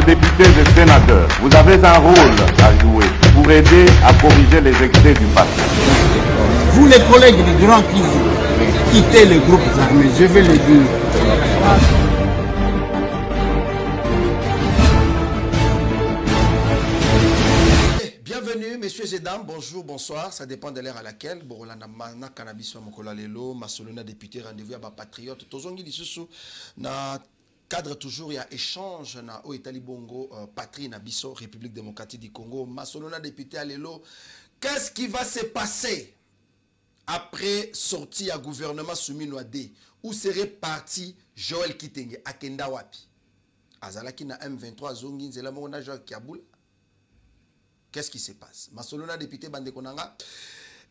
députés et sénateurs, vous avez un rôle à jouer pour aider à corriger les excès du passé. Vous les collègues du Grand Kivu, quittez les groupes armés, je vais le dire. Bienvenue, messieurs et dames, bonjour, bonsoir, ça dépend de l'heure à laquelle. Borolanda Mana Cannabis Mokola Lelo, Masolona député, rendez-vous à Patriote, Tozongi Lisusu, na cadre toujours, il y a échange na o Italie Bongo, patrie na Bisso, République démocratique du Congo, Masolona député à Lelo. Qu'est-ce qui va se passer après sortie à gouvernement soumis Noadé? Où serait parti Joël Kitenge à Kenda Wapi? Azalaki na M23 Zongi Nzela Mona Joël Kiaboula. Qu'est-ce qui se passe? Masolona député Bandekonanga.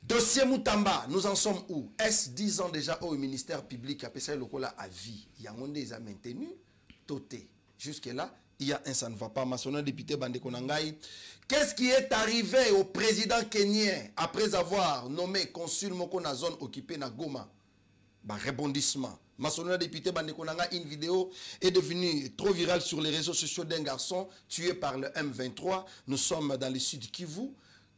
Dossier Moutamba, nous en sommes où? Est-ce 10 ans déjà au ministère public a passé le cola à vie? Il y a un des a maintenu, toté. Jusque-là, il y a un ça ne va pas. Masolona député Bandekonanga. Qu'est-ce qui est arrivé au président kenyan après avoir nommé consul Moko na zone occupée na Goma? Bah, rebondissement. Masolona député Bandekonanga, une vidéo est devenue trop virale sur les réseaux sociaux d'un garçon tué par le M23. Nous sommes dans le sud Kivu.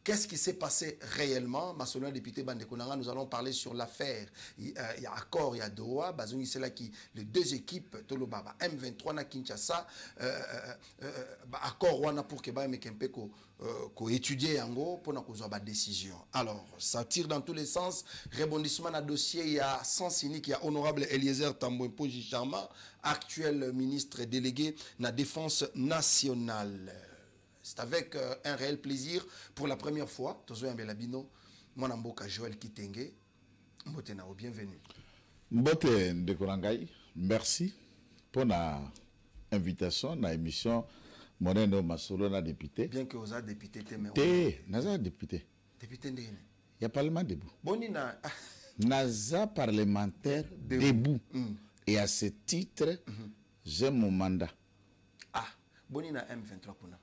Qu'est-ce qui s'est passé réellement? Masolona député Bandekonanga, nous allons parler sur l'affaire. Il y a accord, il y a Doha. Bazongi, c'est là qui les deux équipes, Tolobaba, M23 na Kinshasa, accord Wana pour que Baemekempe ko étudier yango pour na kozwa ba décision. Alors, ça tire dans tous les sens. Rebondissement na dossier, il y a sens unique, il y a honorable Eliezer Tambouempo Jicharma, actuel ministre délégué na défense nationale. C'est avec un réel plaisir pour la première fois, Tozo Mbelabino, mon amboka Joël Kitenge, Mbote Nao, bienvenue. Mbote Ndekorangai, merci pour l'invitation, na émission Moneno Masolona député. Bien que vous êtes député, Naza député. Député Ndene. Il y a parlement debout. Bonina. Naza parlementaire debout. Et à ce titre, j'ai mon mandat. Ah, Bonina M23 kuna.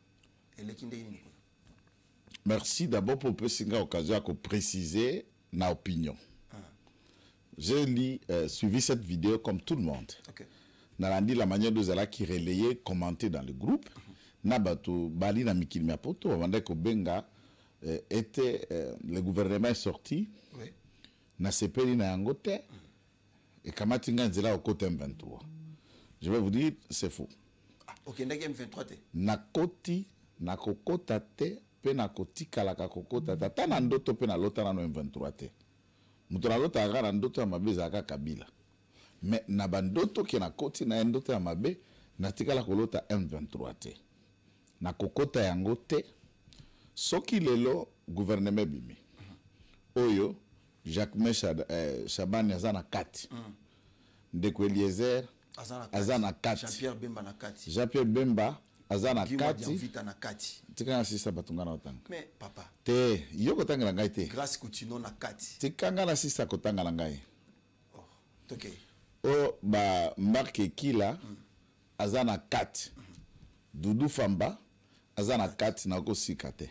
Merci d'abord pour cette occasion de préciser ma opinion. J'ai suivi cette vidéo comme tout le monde. Nalandi la manière dont elle qui relayait, commenté dans le groupe. Nabato Bali na Mikil Miapoto, avant que Benga était le gouvernement est sorti. Na sepeli na yangote et Kamatinga nzela au côté M23. Je vais vous dire c'est faux. OK, ndenge M23 te. Na koti na kokota te pe na kotikala ka kokota ta na ndoto pe na lota na no M23 te. Muto na lota ga na ndoto ya mabe za ka Kabila. Mais na bandoto ke na koti na ndoto ya mabe na tikala kolota M23 te. Na kokota yango te. Soki lelo gouvernement bimi. Oyo Jacques Chabani azana kati. Ndeko Eliezer azana kati. Jean-Pierre Bemba na kati. Jean-Pierre Bemba azana kati. Vita na kati. Tika na sisa batungana otanga. Mais papa. Te yoko tanga ngai te. Grâce Coutinho na kati. Tika na sisa kotanga ngai. Oh, OK. O ba marque kila azana kati. Doudou Famba azana kati na ko sikate.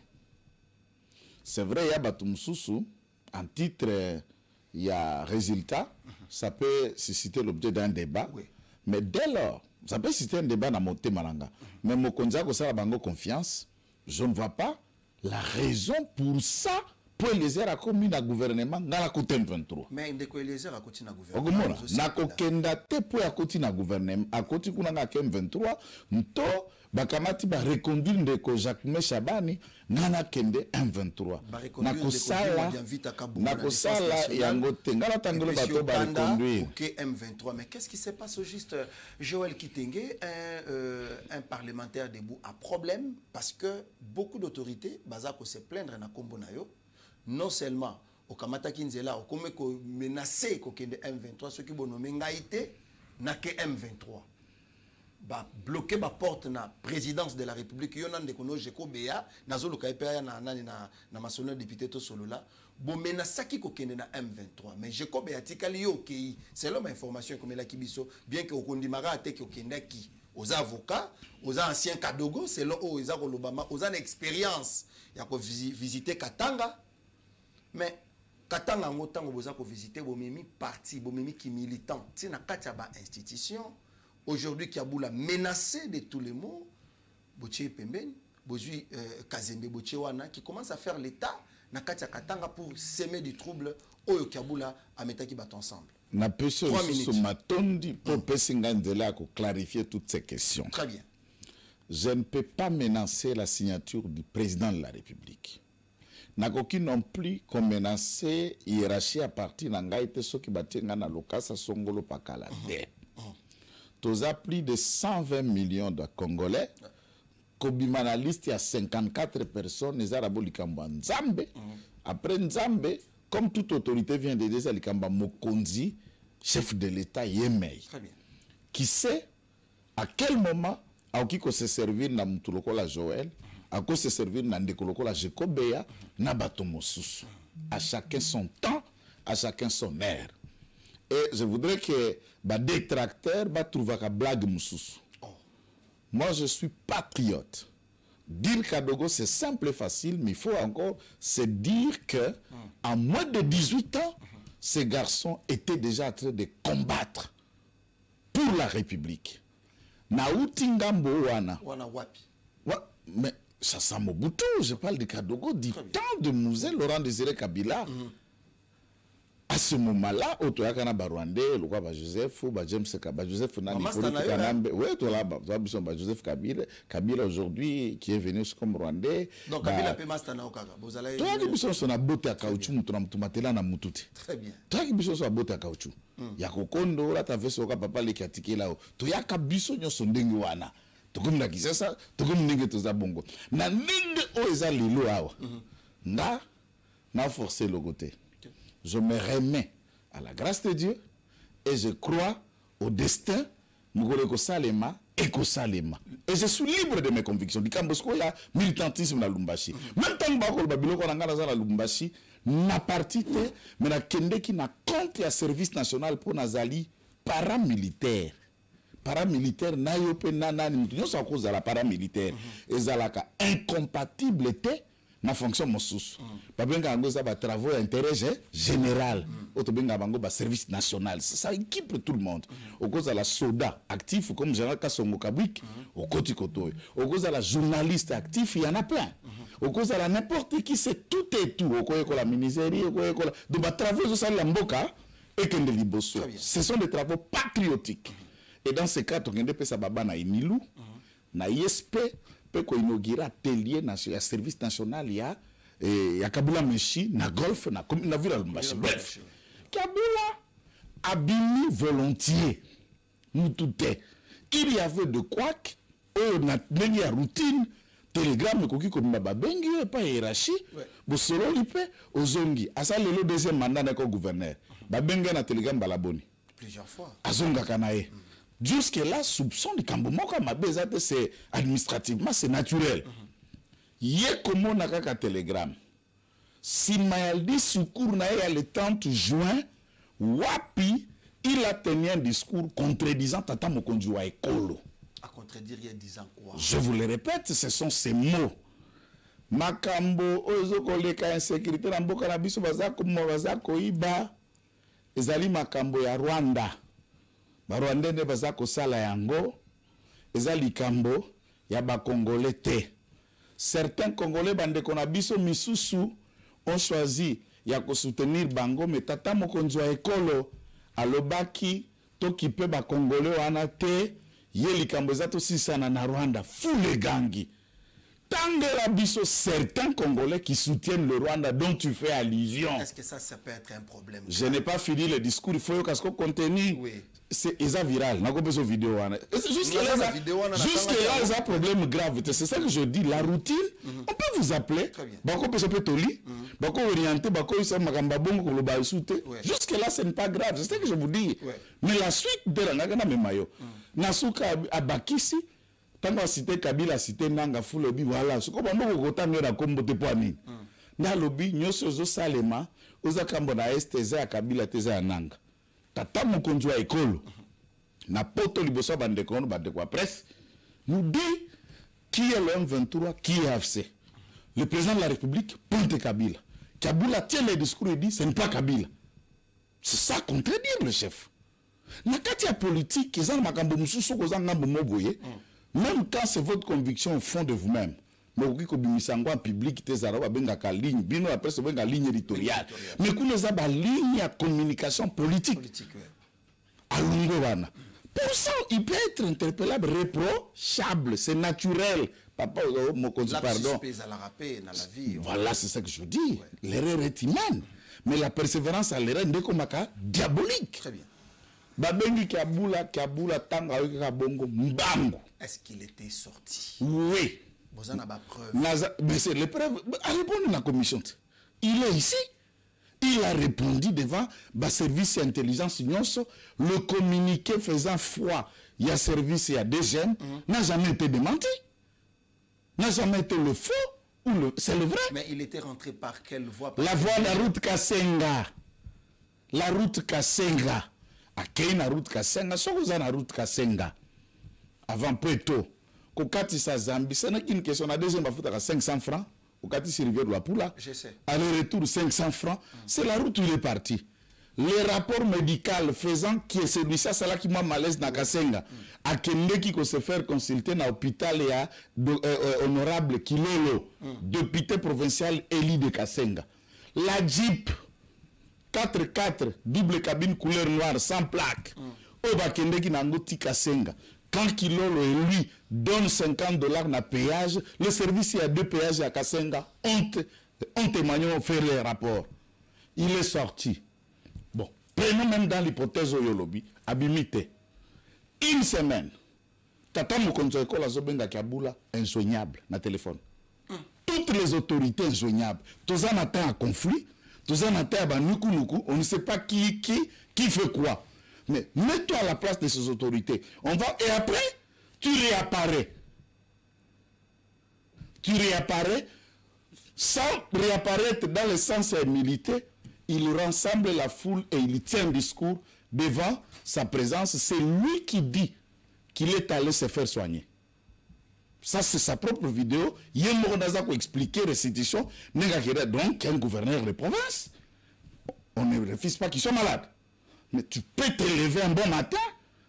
C'est vrai, il y a Batumsusu, en titre, il y a résultat, ça peut susciter l'objet d'un débat, mais dès lors, ça peut susciter un débat dans mon thème malanga. Mais mon konza ko sala bango confiance, je ne vois pas la raison pour ça pour Eliezer a commis na gouvernement dans la côté 23. Mais ndeko Eliezer a continué na gouvernement. Ogomona, na ko kenda te pour a continuer na gouvernement, a continuer kuna na M23, nto bakamati ba reconduire ndeko Jacques Chabani ngana kende M23. Na kosala yango te ngala tangolo bato ba reconduire. OK M23, mais qu'est-ce qui se passe au juste Joël Kitenge, un parlementaire debout a problème parce que beaucoup d'autorités bazako se plaindre na kombo na yo. Non seulement au Kamata Kinzela, au Komeko menacé au M23, ceux qui ont nommé Ngaïté, n'a que M23. Bah, bloquer ma porte na présidence de la République, yon nan de kono jeko beya, na zolo kaipeya na masonneau député to solo là, bon menacé qui kokende na M23. Mais jeko beya tikali yo kei, c'est l'homme information comme la kibiso, bien que au kondimara ate ki okenda ki, aux avocats, aux anciens kadogo, c'est l'homme aux Obama, aux an expérience, ya ko visiter Katanga. Mais Katanga ngotango boza ko visiter bomemi parti, bomemi qui militant, ti na kati ba institution aujourd'hui qui a boula menacé de tous les mots Boche Pembeni, Bozui Kazembe Boche Wana, qui commence à faire l'état na Katia Katanga pour semer du trouble Oyo Kabula à Metaki bat ensemble. Na peso sur matondi pour Pesingandela pour clarifier toutes ces questions. Très bien. Je ne peux pas menacer la signature du président de la République. Nakoki non plus comme menacer hiérarchie à partir d'Angaïte ce qui batinga na lokasa songolo pakala. Toza plus de 120 millions de Congolais. Kobimana liste, il y a 54 personnes, les Arabes Likamba Nzambe. Après Nzambe, comme toute autorité vient de dire, Likamba Mokonzi, chef de l'État Yemei. Qui sait à quel moment, à qui se servir na Mutuloko Joël, à quoi se servir na Ndekoloko la Jekobea, na Batomosus. À chacun son temps, à chacun son air. Et je voudrais que les détracteurs trouvent la blague Moussous. Moi, je suis patriote. Dire Kadogo, c'est simple et facile, mais il faut encore se dire que en moins de 18 ans, ces garçons étaient déjà en train de combattre pour la République. Naoutingambo wana. Wana wapi. Mais ça sent Mobutu, je parle de Kadogo, du temps de Mouzé, Laurent Désiré Kabila. À ce moment-là, Otoyakana Barwandé, le roi Joseph, James Kaba, Joseph Nani, oui, Joseph Kabila aujourd'hui qui est venu comme Rwandais. Donc Kabila peut Mastana Okaga. Vous allez. Toi qui biso son abote à caoutchouc, mutumatela na mututi. Très bien. Toi qui biso son abote à caoutchouc. Yakokondo la ta veso ka papa le katiki là. Toyaka biso nyo sondengi wana. Tokomi na kisasa, tokomi ndenge toza bongo. Na ndenge o eza lilo awa. Na forcer le côté. Je me remets à la grâce de Dieu et je crois au destin Mugoleko Salema et Kosalema. Et je suis libre de mes convictions. Du Kambosko, il y a militantisme dans Lumbashi. Même tant que le Babylone dans Lumbashi n'a parti, mais la Kende qui n'a compte à service national pour Nazali paramilitaire. Paramilitaire, nayope nanani, nous sommes à cause de la paramilitaire. Et zalaka incompatibilité. Ma fonction Moussous. Babenga Angoza ba travaux d'intérêt général. Otobenga Bango ba service national. Ça équipe tout le monde. Au cause de la soda actif comme Général Kassongo Kabwik, au Koti Kotoy. Au cause de la journaliste actif, il y en a plein. Au cause de la n'importe qui, c'est tout et tout. Au cause de la miniserie, au cause de la. Donc, bah, travaux de Sali Mboka et Kendeli Bosso. Ce sont des travaux patriotiques. Et dans ces cas, on a ça baba na Emilou, na ISP. Peut inaugurer atelier national, service national, il y a Kabila Meshi, na golf, na ville Lumbashi. Bref, Kabila abimi volontiers, nous tout est. Il y avait de quoi on a mené à routine, télégramme, comme Babengi, pas hiérarchie, Bosolo Lipe, Ozongi, à ça le deuxième mandat de gouverneur. Babengi na télégramme Balaboni. Plusieurs fois. Azonga Kanae. Jusque-là, soupçon de Kambomoka, c'est administrativement, c'est naturel. Yé comme on a un télégramme. Si Mayaldi Soukour n'a le 30 juin, Wapi, il a tenu un discours contredisant Tata Mokonjua Ekolo. À contredire, il disant quoi? Je vous le répète, ce sont ces mots. Makambo, Ozokoleka, insécurité, Namboka Nabiso, Bazako, Bazako, Iba, Ezali Makambo ya Rwanda. Barwandais ne baza kosala yango eza likambo ya ba Congolais te. Certains Congolais bande kona biso misusu ont choisi ya ko soutenir bango mais Tata Mokonjwa Ekolo alobaki toki pe ba Congolais wana te ye likambo za to sisana na Rwanda fule gangi. Tangela biso certains Congolais qui soutiennent le Rwanda dont tu fais allusion. Est-ce que ça peut être un problème? Je n'ai pas fini le discours, il faut que ce contenu. Oui. C'est viral. Vidéo. Jusque là, il y a un problème grave. C'est ça que je dis. La routine, on peut vous appeler. Jusque là, ce n'est pas grave. C'est ça que je vous dis. Mais la suite de la Nagana Nasuka Abakisi, tant qu'on cité Kabila, cité Nanga Fulobi, voilà. Ce qu'on va nous la combo de poignée. Na lobi, nyoso salema, oza kambona esteza ya Kabila teza ya Nanga. Tata Mokonjwa Ekolo, na poto liboso bandekono bandekwa presse, nous dit qui est le M23, qui est AFC. Le président de la République pointe Kabila. Kabila tient les discours et dit ce n'est pas Kabila. C'est ça contredire le chef. Na kati ya politique, ils ont makambo mususu kozanga ngambo moboye. Même quand c'est votre conviction au fond de vous-même, mais vous avez en public, vous avez une ligne, vous avez une ligne éditoriale. Mais vous avez une ligne de communication politique. Pour ça, il peut être interpellable, reprochable, c'est naturel. Papa, pardon. Voilà, c'est ça que je dis. L'erreur est humaine. Mais la persévérance à l'erreur est diabolique. Très bien. Est-ce qu'il était sorti? Oui. Vous en avez preuve. Mais c'est l'épreuve. À répondre à la commission. Il est ici. Il a répondu devant le service d'intelligence. Le communiqué faisant foi, il y a service, il y a des jeunes, n'a jamais été démenti. N'a jamais été le faux ou c'est le vrai. Mais il était rentré par quelle voie? La voie de la route Kassenga. La route Kassenga. À quelle route Kassenga? Ce que vous avez la route Kassenga. Avant Preto. Kokati sa Zambie. Ce n'est qu'une question. La deuxième fois, à 500 francs. Kokati si rivière de la Poula. Je sais. Aller-retour 500 francs. C'est la route où il est parti. Les rapports médicaux faisant que celui-ci, c'est là qui m'a malaise dans Kassenga. À Kende qui se faire consulter dans l'hôpital et à honorable Kilolo, député provincial élu de Kassenga. La Jeep 4x4, double cabine couleur noire, sans plaque. Au Bakende qui n'a pas Kassenga. Quand Kilolo et lui donnent $50 na péage, le service, il y a 2 péages à Kassenga, ont témoigné, ont fait les rapports. Il est sorti. Bon, prenons même dans l'hypothèse Oyolobi, Abimite. Une semaine, Tata Mokonzo Ekola Zobenga Kabula, injoignable, na téléphone. Toutes les autorités injoignables. Tous en attendent un conflit, tous en attendent un nuku, on ne sait pas qui fait quoi. Mais mets-toi à la place de ces autorités. On va, et après, tu réapparais. Tu réapparais, sans réapparaître dans le sens militaire, il rassemble la foule et il tient un discours devant sa présence. C'est lui qui dit qu'il est allé se faire soigner. Ça, c'est sa propre vidéo. Il y a un mot pour expliquer la situation. Donc, un gouverneur de province, on ne refuse pas qu'ils soient malades. Mais tu peux te lever un bon matin,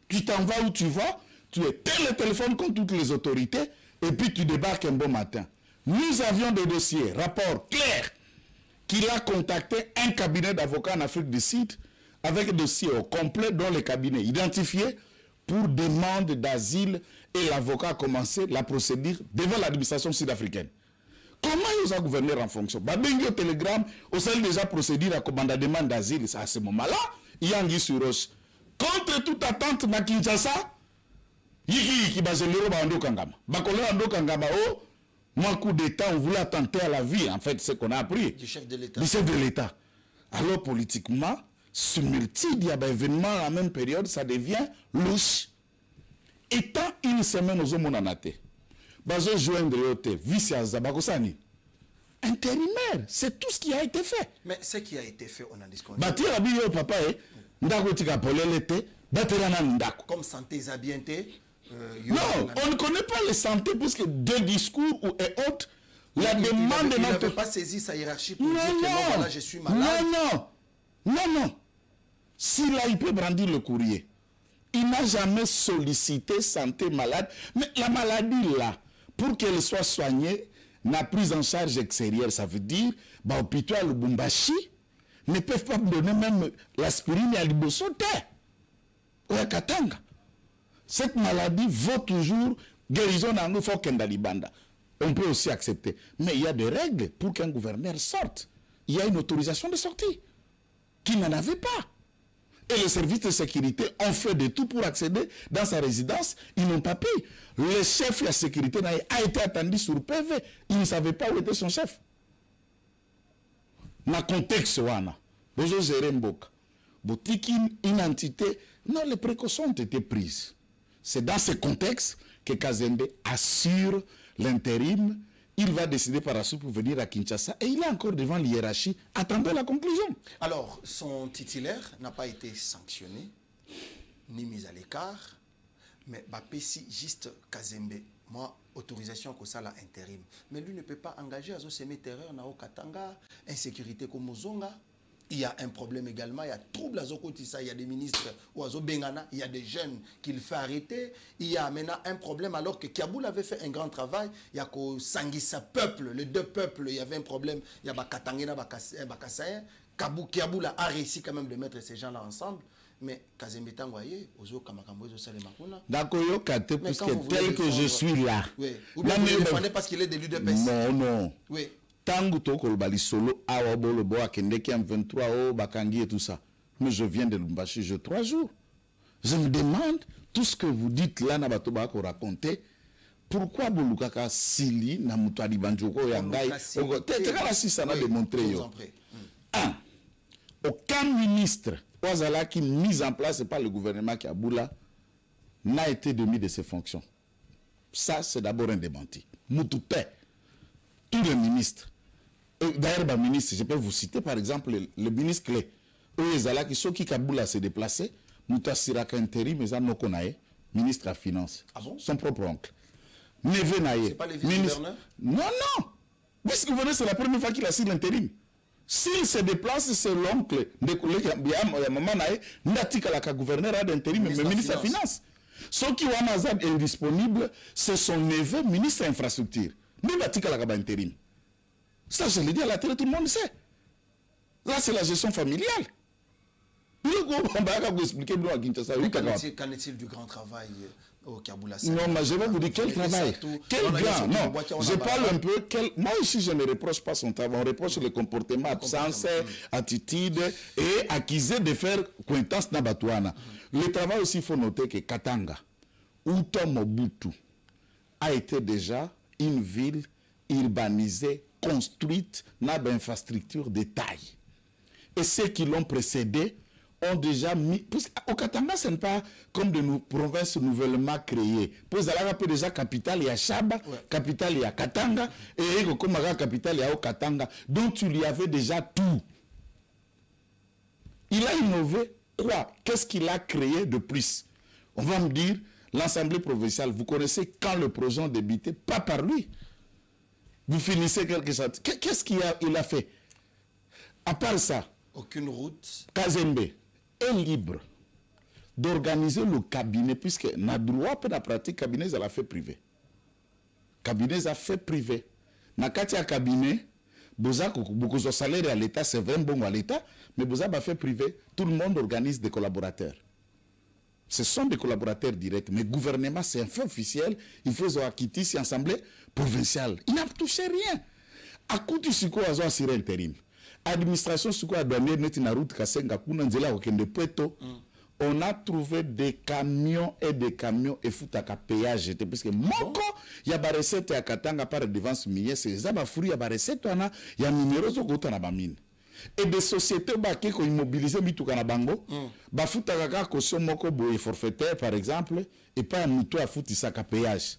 tu t'en vas où tu vas, tu éteins le téléphone comme toutes les autorités, et puis tu débarques un bon matin. Nous avions des dossiers, rapports clairs, qu'il a contacté un cabinet d'avocats en Afrique du Sud, avec un dossier au complet dont le cabinet identifié pour demande d'asile, et l'avocat a commencé la procédure devant l'administration sud-africaine. Comment ils ont gouverné en fonction? Babengi au télégramme, au sein déjà procédure à commande de demande d'asile, à ce moment-là, il y a un sur roche. Contre toute attente, na Kinshasa, Yiki Bazelero Bando Kangama. Bakolo Bando Kangama, oh, moi, coup d'État, on voulait attenter à la vie, en fait, c'est ce qu'on a appris. Du chef de l'État. Du chef de l'État. Alors, politiquement, ce multi événements à la même période, ça devient louche. Étant une semaine aux hommes en athée, Bazo joindre Yote, vice-aza, Bakosani. Intérimaire, c'est tout ce qui a été fait. Mais ce qui a été fait, on a discuté. Bâtir la bio, papa, ndako tika polelete, bâtir ndako. Comme santé zabienté. Non, on ne connaît pas les santé puisque deux discours ou et autres, la demande de notre. Il n'avait pas saisi sa hiérarchie pour dire que non, voilà, je suis malade. Non. S'il a, il peut brandir le courrier. Il n'a jamais sollicité santé malade. Mais la maladie là, pour qu'elle soit soignée, n'a prise en charge extérieure. Ça veut dire, bah, hôpital Lubumbashi ne peuvent pas donner même l'aspirine à l'Ibosote. Ou à Katanga. Cette maladie vaut toujours guérison dans nos forts Kendalibanda. On peut aussi accepter. Mais il y a des règles pour qu'un gouverneur sorte. Il y a une autorisation de sortie qu'il n'en avait pas. Et les services de sécurité ont fait de tout pour accéder dans sa résidence. Ils n'ont pas pu. Le chef de la sécurité a été attendu sur PV. Il ne savait pas où était son chef. Dans le contexte, vous gérez Mboka. Une entité. Non, les précautions ont été prises. C'est dans ce contexte que Kazembe assure l'intérim. Il va décider par la suite pour venir à Kinshasa et il est encore devant l'hiérarchie. Attendons la conclusion. Alors, son titulaire n'a pas été sanctionné, ni mis à l'écart, mais Bapesi, juste Kazembe, moi, autorisation que ça l'intérim. Mais lui ne peut pas engager à se mettre terreur dans Katanga, insécurité comme Mozonga. Il y a un problème également, il y a trouble à Zokotissa, il y a des ministres ou à Zobengana, il y a des jeunes qu'il fait arrêter. Il y a maintenant un problème alors que Kaboul avait fait un grand travail. Il y a qu'au Sangissa peuple, les deux peuples, il y avait un problème. Il y a Bakatangena, Bakassayen. Kaboul a réussi quand même de mettre ces gens-là ensemble. Mais Kazembetan, vous voyez, Ozo Kamakambo, Ozo Salemakuna. D'accord, puisque tel que je suis là. Oui. Ou bien vous le défendez parce qu'il est de l'UDPS. Non, non. Oui. Tango toko bali solo awa bolo bo akende ki 23 o bakangi et tout ça. Mais je viens de Lubumbashi, j'ai 3 jours. Je me demande tout ce que vous dites là na bato ba ko raconter. Pourquoi bolukaka sili na mutali banjoko ya ngai te kala si ça n'a démontré yo. Un, aucun ministre Ouazala qui mis en place par le gouvernement qui a boula n'a été démis de ses fonctions. Ça c'est d'abord un démenti. Moutoupe, tous les ministres. D'ailleurs, ministre, je peux vous citer par exemple le ministre clé. Ouazala qui sont qui Kaboula s'est déplacé, Moutassiraka intérim, mais non konae, ministre à finance. Ah bon? Son propre oncle. Neve Naye. C'est pas les vice-gouverneurs? Non, non. Vice-gouverneur, c'est la première fois qu'il a signé l'intérim. S'il se déplace, c'est l'oncle de maman Naye, Natika la gouverneur d'intérim, mais ministre des Finances. Ceux qui ont indisponible, c'est son neveu, ministre de l'Infrastructure. Mais Natika la intérim. Ça, je l'ai dit à la télé, tout le monde sait. Là, c'est la gestion familiale. Qu'en est-il du grand travail au Kaboula? Non, mais je vais vous dire quel travail. Quel grand? Non, je parle un peu. Moi aussi, je ne reproche pas son travail. On reproche le comportement, absence, attitude et accusé de faire coïntance Nabatouana. Le travail aussi, il faut noter que Katanga, où Tom Mobutu a été déjà une ville urbanisée, construite dans l'infrastructure de taille. Et ceux qui l'ont précédé ont déjà mis... Au Katanga, ce n'est pas comme de nos provinces nouvellement créées. Puis il y a déjà capitale, il y a Chaba, capitale, il y a Katanga, et comme la capitale, il y a Katanga. Donc il y avait déjà tout. Il a innové quoi? Qu'est-ce qu'il a créé de plus? On va me dire, l'Assemblée provinciale, vous connaissez quand le projet a débuté? Pas par lui. Vous finissez quelque chose. Qu'est-ce qu'il a fait? À part ça, aucune route. Kazembe est libre d'organiser le cabinet, puisque n'a droit de la pratique cabinet, elle a fait privé. Cabinet a fait privé. N'a qu'à cabinet, beaucoup de salaire à l'État, c'est vraiment bon à l'État, mais vous avez fait privé. Tout le monde organise des collaborateurs. Ce sont des collaborateurs directs, mais le gouvernement, c'est un fait officiel. Il faut acquitter cette assemblée provinciale. Il n'a touché rien. À coup de ce qu'on a assuré intérim. Administration ce qu'on a donné na route Kasenga Kunanzela Okende Pueto. On a trouvé des camions et foutaka péage. Parce que moko, il y a des recettes à Katanga par devance milliers, c'est ça, il y a des recettes, il y a des minéraux qui sont dans la mine. Et des sociétés qui ont immobilisé Mitouka na bango, ba foutaka caution moko boye forfaitaire par exemple, et pas un mouton à foutisaka péage.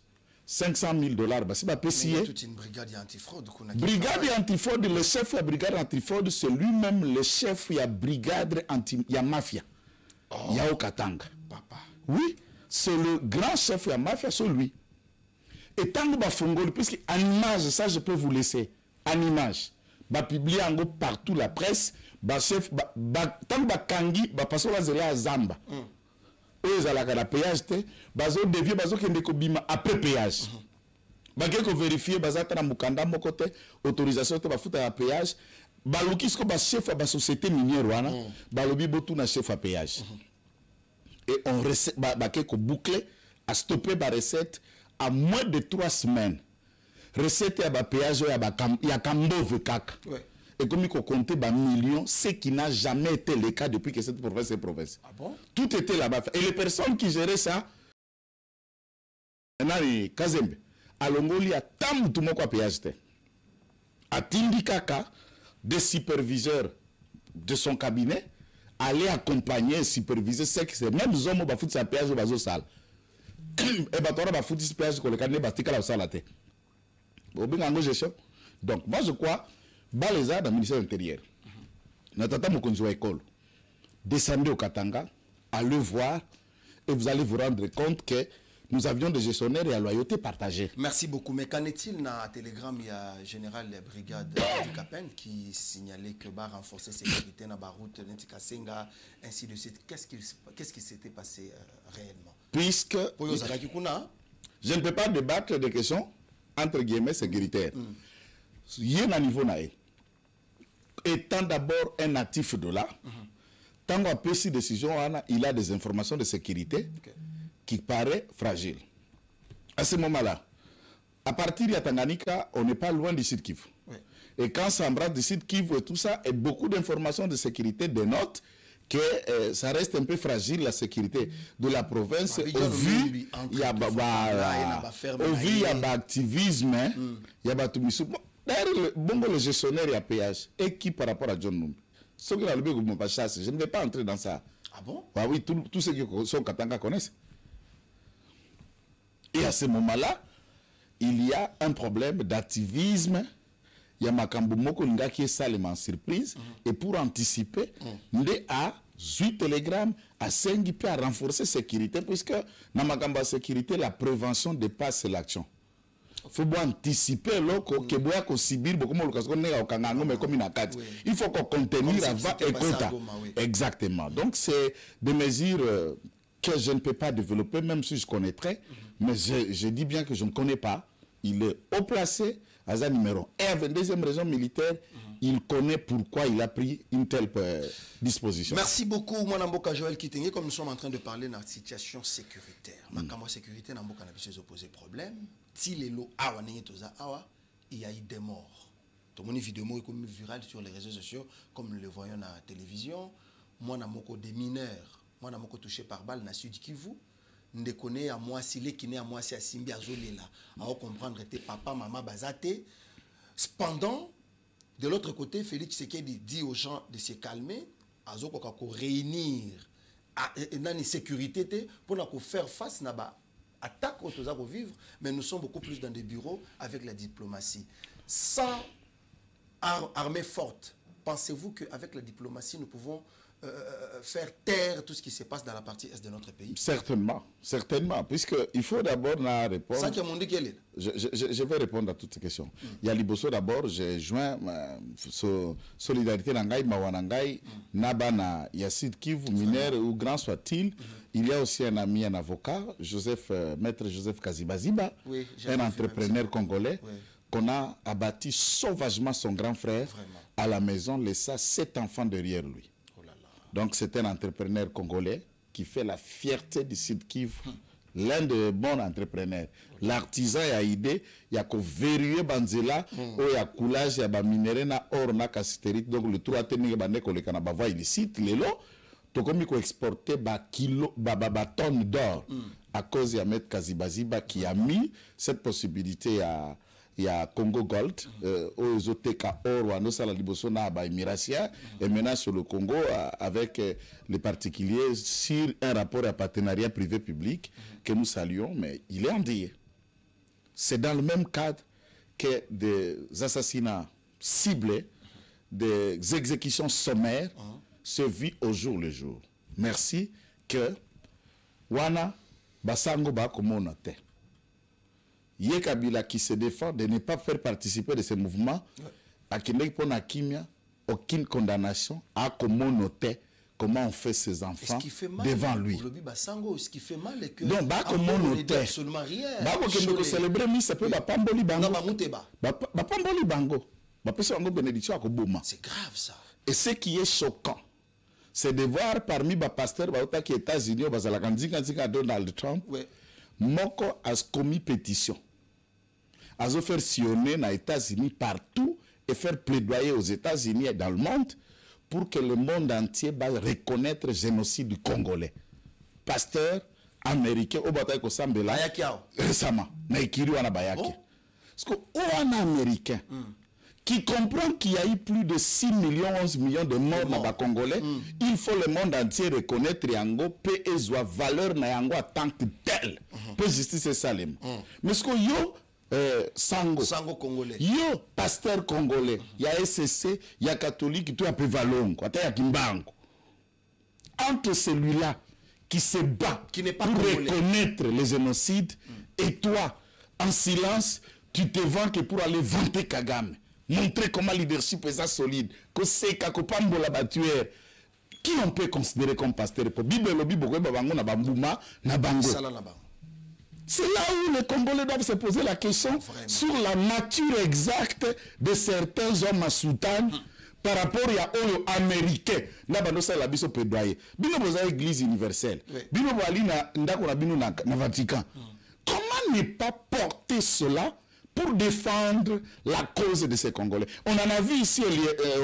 500 000 $, bah, c'est pas pécié. Il y a toute une brigade antifraude. Brigade antifraude, le chef de la brigade antifraude, c'est lui-même le chef de la brigade anti-mafia. Il y a au Katanga. Papa. Oui, c'est le grand chef de la mafia, c'est lui. Et tant que Bafongol, puisque en image, ça je peux vous laisser, en image, bah publier en gros partout la presse, bah chef, tant que Bakangi, bah passer à Zamba. Ils ont la péage, bazo dévié, bazo kende ko bima après péage. Bagé ko vérifier, bazata na mukanda mokote autorisation te bafuta ya péage. Baluki sko ba chef ba société minière wana, balobi botu na chef à péage. Et on recette bagé ko boucler à stopper ba recette à moins de 3 semaines. Recette ya ba péage ya Kambove kaka. Et comme il faut compter des millions, ce qui n'a jamais été le cas depuis que cette province est province. Ah bon? Tout était là-bas. Et les personnes qui géraient ça, Kazembe, à Longoli, à Tam, tout le monde a payé. À Tindikaka, des superviseurs de son cabinet allaient accompagner, superviser ce qui c'est. Même les hommes qui font sa péage au bateau sale. Et bah, tu as foutu ce péage pour le cabinet, bah, tu as la salle. Donc, moi, je crois. Baléza dans le ministère de l'Intérieur. Natata Mokonzo école. Descendez au Katanga, allez voir et vous allez vous rendre compte que nous avions des gestionnaires et à loyauté partagée. Merci beaucoup. Mais qu'en est-il dans le télégramme, il y a général de brigade Capen qui signalait que va renforcer la sécurité dans la route Nentikasenga, ainsi de suite. Qu'est-ce qui s'était passé réellement? Puisque je ne peux pas débattre des questions entre guillemets sécuritaires. Il y a un niveau naïf. Étant d'abord un natif de là, tant qu'on a pris cette décision, il a des informations de sécurité qui paraissent fragiles. À ce moment-là, à partir de Tanganyika, on n'est pas loin du site Kivu. Oui. Et quand ça embrasse du site Kivu et tout ça, et beaucoup d'informations de sécurité dénotent que ça reste un peu fragile, la sécurité de la province, au vu, il y a l'activisme, il y a d'ailleurs, le gestionnaire, il y a péage. Et qui par rapport à John Numbi? Je ne vais pas entrer dans ça. Ah bon? Ah oui, tous ceux qui sont Katanga connaissent. Et à ce moment-là, il y a un problème d'activisme. Il y a Makambo Moko Nga qui est salement surprise. Et pour anticiper, il a 8 télégrammes à 5 à renforcer la sécurité, puisque dans Makambo sécurité, la prévention dépasse l'action. Il faut anticiper il faut qu'on contenir avant et quota. Exactement. Donc c'est des mesures que je ne peux pas développer, même si je connaîtrais, mais je dis bien que je ne connais pas. Il est haut placé à un numéro. Et avec une deuxième raison militaire, il connaît pourquoi il a pris une telle disposition. Merci beaucoup, Mwanamboka Joël Kitenge. Comme nous sommes en train de parler de la situation sécuritaire, ma sécurité n'a pas posé problème. Il y a eu des morts. Tout le monde vidéo est virale sur les réseaux sociaux, comme nous le voyons à la télévision. Moi, je des mineurs. Moi, je touché par balle dans le sud Kivu. Je connais à moi, si les kinés à moi, c'est à Simbi à Zolela. À comprendre que papa, maman, bazate. Cependant, de l'autre côté, Félix Tshisekedi dit aux gens de se calmer, à réunir dans la sécurité pour faire face à la attaque aux vivre, mais nous sommes beaucoup plus dans des bureaux avec la diplomatie. Sans armée forte, pensez-vous qu'avec la diplomatie, nous pouvons faire taire tout ce qui se passe dans la partie est de notre pays? Certainement, certainement, puisqu'il faut d'abord répondre. Sans qu'il y ait monde qui est je vais répondre à toutes ces questions. Il y a Liboso d'abord, j'ai joint Solidarité Nangai, Mawanangai, Nabana, Yassid Kivu, mineur ou grand soit-il. Il y a aussi un ami, un avocat, Maître Joseph Kazibaziba, oui, un entrepreneur congolais, oui, qu'on a abattu sauvagement son grand frère à la maison, laissant 7 enfants derrière lui. Donc c'est un entrepreneur congolais qui fait la fierté du Sud Kivu, l'un des bons entrepreneurs. L'artisan a idée, il y a que verrouiller Banzela, il y a coulage, il y a minéré, or, na cassitérique, donc le 3 technique, il y a illicite, les lots, tout comme il faut exporter tonnes d'or à cause de Ahmed Kazibaziba qui a mis cette possibilité à. Il y a Congo Gold, aux OTK Or, à Nosala Libosona, à Emiratia, et maintenant sur le Congo, avec les particuliers, sur un rapport à partenariat privé-public que nous saluons, mais il est endeuillé. C'est dans le même cadre que des assassinats ciblés, des exécutions sommaires, se vit au jour le jour. Merci que Wana Basango Bakomonote. Yekabila qui se défend de ne pas faire participer de ces mouvements, à qui n'est pas kimia, aucune condamnation, à comment noter comment on fait ses enfants devant lui. Ce qui fait mal est que donc comment noter absolument rien. Bah célébrer mi ça peut ba pamboli bango. Ba pamboli bango. Ba pesa bango bénédiction à Koboma. C'est grave ça. Et ce qui est choquant, c'est de voir parmi les pasteurs qui sont aux États-Unis, Donald Trump, Moko a commis pétition. A faire sillonner aux États-Unis partout et faire plaidoyer aux États-Unis et dans le monde pour que le monde entier va reconnaître le génocide du Congolais. Pasteur américain, au bataille ko sambela récemment, na ikiri wana bayaki. Parce que un américain qui comprend qu'il y a eu plus de 6 millions, 11 millions de morts dans les Congolais, il faut le monde entier reconnaître Yango, paix et joie, valeur na Yango en tant que tel. Peu justice et salem. Mais ce que yo, Sango congolais. Yo, pasteur congolais, il y a SCC, il y a catholique, tout a peu valongo, il y a Kimbango. Entre celui-là, qui se bat qui n'est pas pour congolais. reconnaître les génocides, et toi, en silence, tu te vends que pour aller vanter Kagame, montrer comment le leadership est solide, que c'est Kakopambo la battueur, qui on peut considérer comme pasteur pour Bible lobby beaucoup babango na bambuma na bango. C'est là où les Congolais doivent se poser la question sur la nature exacte de certains hommes à Soudan par rapport à aux Américains. Là, ça la biso pédoyer. Bino boza église universelle. Bino boali na ndako na bino na Vatican. Comment ne pas porter cela pour défendre la cause de ces Congolais? On en a vu ici,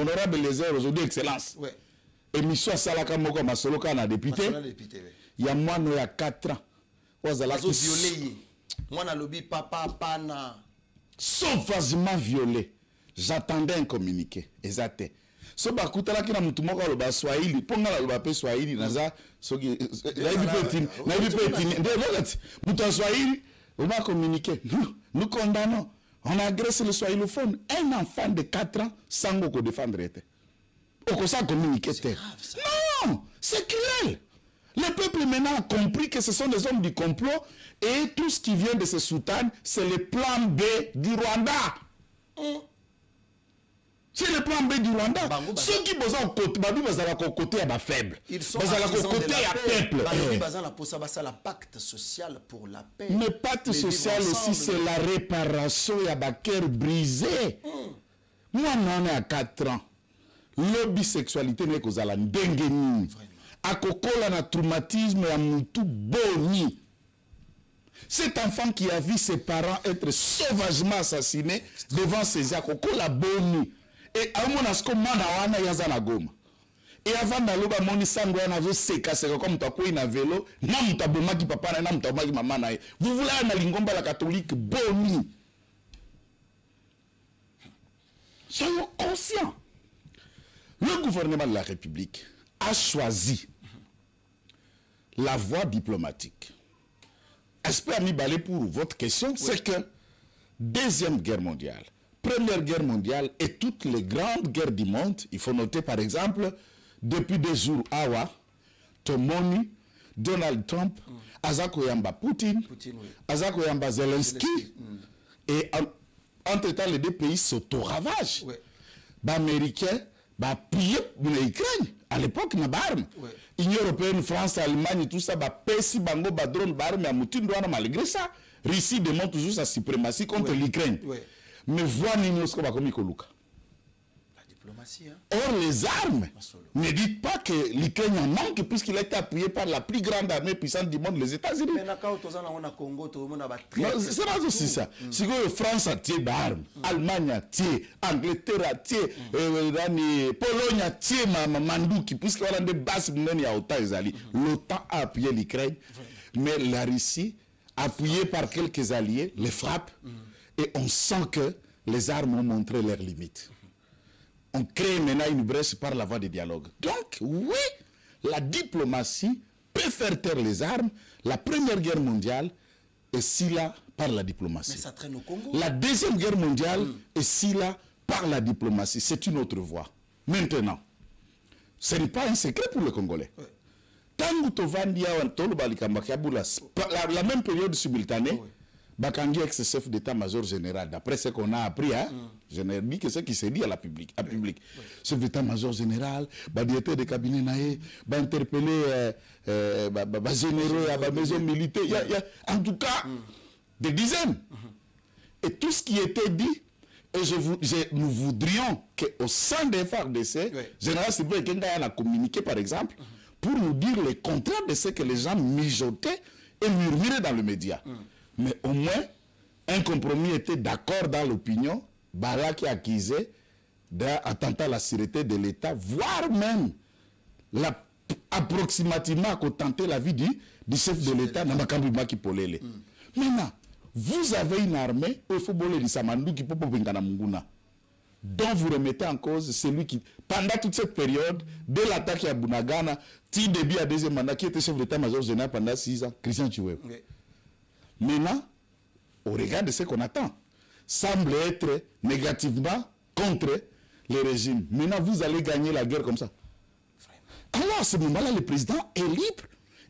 honorable Lézère, aujourd'hui, Excellence. Et Michel Salaka Moko Masoloka na député. Il y a moins il y a 4 ans. Sauvagement violé. J'attendais un communiqué. Exact. So bakuta la kina mtu moko aloba Swahili, ponga la loba pe Swahili naza soki na ibi petini de logat. Mutu Swahili, on va communiquer. Nous condamnons. On agresse le swahilophone. Un enfant de 4 ans sans beaucoup défendre. On ça communiquer. Non, c'est cruel. Le peuple maintenant a compris que ce sont des hommes du complot et tout ce qui vient de ce Soudan, c'est le plan B du Rwanda. C'est le plan B du Rwanda. Ceux qui sont côté à ma faible. Ils sont côté à peuple. La pacte social pour la paix. Le pacte social aussi, c'est la réparation et à cœur brisé. Moi, on est à 4 ans. L'obisexualité n'est qu'aux ala ndengeni. À kokola na traumatisme et à mutu boni. Cet enfant qui a vu ses parents être sauvagement assassinés devant ses akokola boni. Et à mon asko mana wana yazana goma. Et avant d'aloba moni sango yana zo seka seka comme takoi na vélo, na mutaboma ki papa na mutaboma ki maman na. Vous voulez na lingomba la catholique boni. Soyons conscients. Le gouvernement de la République a choisi la voie diplomatique. Aspect ami balé pour votre question, c'est que Deuxième Guerre mondiale, Première Guerre mondiale et toutes les grandes guerres du monde, il faut noter par exemple, depuis des jours, Awa, Tomoni, Donald Trump, Azako Yamba Poutine, Azako Yamba Zelensky, et entre-temps les deux pays s'auto-ravagent. Américains, pillé l'Ukraine. À l'époque, na barme. Union européenne, France, Allemagne, tout ça, pesi bango, drone, barme, à Moutine, malgré ça, Russie démontre toujours sa suprématie contre l'Ukraine. Mais voilà, nous sommes comme Ikoluka. La diplomatie. Or, les armes, ne dites pas que l'Ukraine en manque, puisqu'il a été appuyé par la plus grande armée puissante du monde, les États-Unis. Mais on a Congo, tout le monde a c'est pas aussi ça. Si la France a tiré d'armes, Allemagne a tiré, Angleterre a tiré, Pologne a tiré, Mandouki, puisqu'on a des bases, l'OTAN a appuyé l'Ukraine, mais la Russie, appuyée par quelques alliés, les frappe, et on sent que les armes ont montré leurs limites. On crée maintenant une brèche par la voie du dialogue. Donc, oui, la diplomatie peut faire taire les armes. La Première Guerre mondiale est si là par la diplomatie. Mais ça traîne au Congo. La Deuxième Guerre mondiale est si là par la diplomatie. C'est une autre voie. Maintenant, ce n'est pas un secret pour le Congolais. Tant que la même période simultanée, Bakangi ex-chef d'état-major général, d'après ce qu'on a appris, hein, je ne dis que ce qui s'est dit à la public. Chef d'état-major général, directeur de cabinet naé, interpeller généraux à la maison militaire, en tout cas des dizaines. Et tout ce qui était dit, et nous voudrions qu'au sein des FARDC, général Sylvain Kenga a communiqué par exemple, pour nous dire le contraire de ce que les gens mijotaient et murmuraient dans le média. Mais au moins, un compromis était d'accord dans l'opinion, Bala qui accusait d'attentat à la sûreté de l'État, voire même approximativement à tenter la vie du chef de l'État, Namakambima Kipolele. Maintenant, vous avez une armée, il faut boler du Samandou qui peut pas Munguna, dont vous remettez en cause celui qui, pendant toute cette période, dès l'attaque à Bunagana, Tidébi à deuxième mandat, qui était chef d'état-major général pendant 6 ans, Christian Chioué. Maintenant, au regard de ce qu'on attend, semble être négativement contre le régime. Maintenant, vous allez gagner la guerre comme ça. Alors, à ce moment-là, le président est libre.